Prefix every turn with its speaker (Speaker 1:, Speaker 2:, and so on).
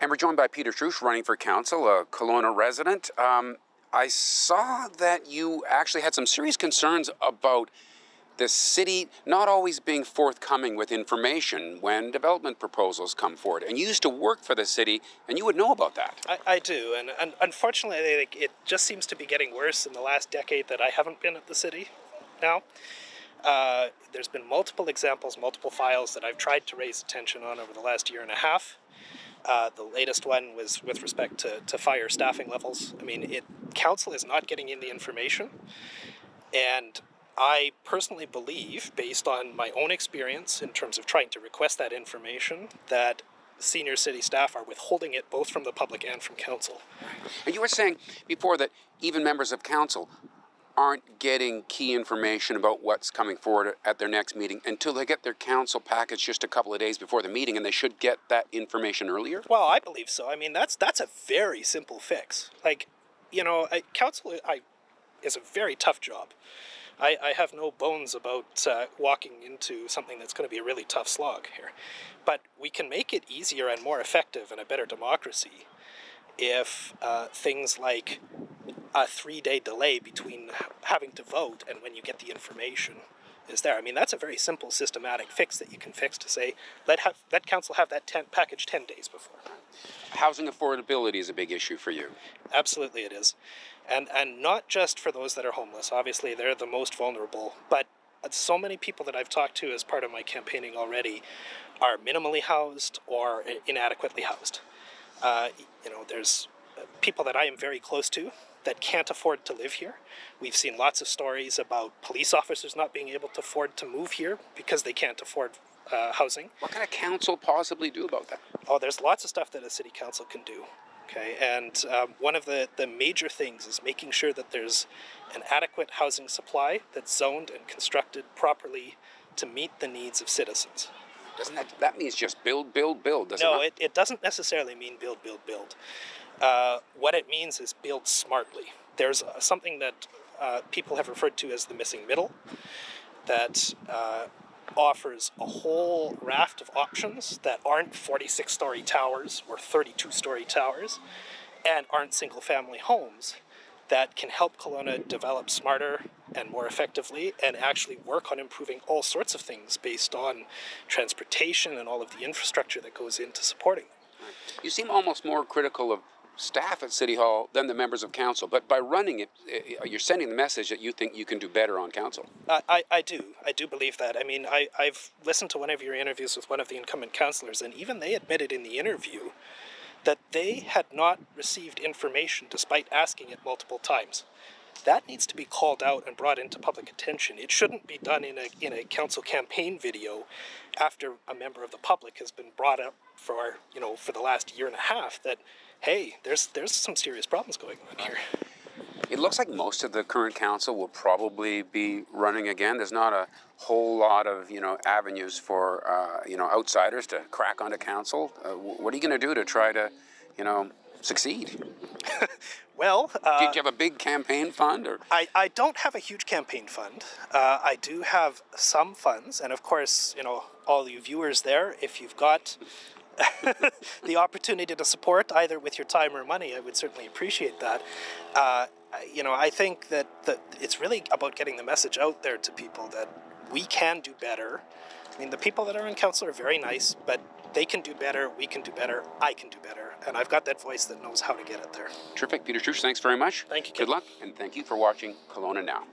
Speaker 1: And we're joined by Peter Truch, running for council, a Kelowna resident. I saw that you actually had some serious concerns about the city not always being forthcoming with information when development proposals come forward. And you used to work for the city, and you would know about that.
Speaker 2: I do, and unfortunately, it just seems to be getting worse in the last decade that I haven't been at the city now. There's been multiple examples, multiple files that I've tried to raise attention on over the last year and a half. The latest one was with respect to fire staffing levels. I mean, council is not getting in the information, and I personally believe, based on my own experience in terms of trying to request that information, that senior city staff are withholding it both from the public and from council.
Speaker 1: And you were saying before that even members of council aren't getting key information about what's coming forward at their next meeting until they get their council package just a couple of days before the meeting, and they should get that information earlier?
Speaker 2: Well, I believe so. I mean, that's a very simple fix. Like, you know, council is a very tough job. I have no bones about walking into something that's going to be a really tough slog here. But we can make it easier and more effective and a better democracy if things like a 3-day delay between having to vote and when you get the information is there. I mean, that's a very simple systematic fix that you can fix to say, let council have that package 10 days before.
Speaker 1: Housing affordability is a big issue for you.
Speaker 2: Absolutely it is. And not just for those that are homeless. Obviously, they're the most vulnerable. But so many people that I've talked to as part of my campaigning already are minimally housed or inadequately housed. You know, there's people that I am very close to that can't afford to live here. We've seen lots of stories about police officers not being able to afford to move here because they can't afford housing.
Speaker 1: What can a council possibly do about that?
Speaker 2: Oh, there's lots of stuff that a city council can do. Okay, and one of the major things is making sure that there's an adequate housing supply that's zoned and constructed properly to meet the needs of citizens.
Speaker 1: Doesn't that means just build, doesn't it?
Speaker 2: No, it doesn't necessarily mean build. What it means is build smartly. There's something that people have referred to as the missing middle that offers a whole raft of options that aren't 46-story towers or 32-story towers and aren't single-family homes that can help Kelowna develop smarter and more effectively and actually work on improving all sorts of things based on transportation and all of the infrastructure that goes into supporting them.
Speaker 1: You seem almost more critical of staff at City Hall than the members of council, but by running it, you're sending the message that you think you can do better on council.
Speaker 2: I do believe that. I mean, I've listened to one of your interviews with one of the incumbent councillors, and even they admitted in the interview that they had not received information despite asking it multiple times. That needs to be called out and brought into public attention. It shouldn't be done in a council campaign video after a member of the public has been brought up for the last year and a half that, hey, there's some serious problems going on here.
Speaker 1: It looks like most of the current council will probably be running again. There's not a whole lot of avenues for outsiders to crack onto council. What are you going to do to try to succeed?
Speaker 2: Well,
Speaker 1: do you have a big campaign fund? Or?
Speaker 2: I don't have a huge campaign fund. I do have some funds, and of course, all you viewers there, if you've got the opportunity to support either with your time or money, I would certainly appreciate that. I think that it's really about getting the message out there to people that we can do better. I mean, the people that are in council are very nice, but they can do better, we can do better, I can do better, and I've got that voice that knows how to get it there.
Speaker 1: Terrific. Peter Truch, thanks very much.
Speaker 2: Thank you,
Speaker 1: Good luck, and thank you for watching Kelowna Now.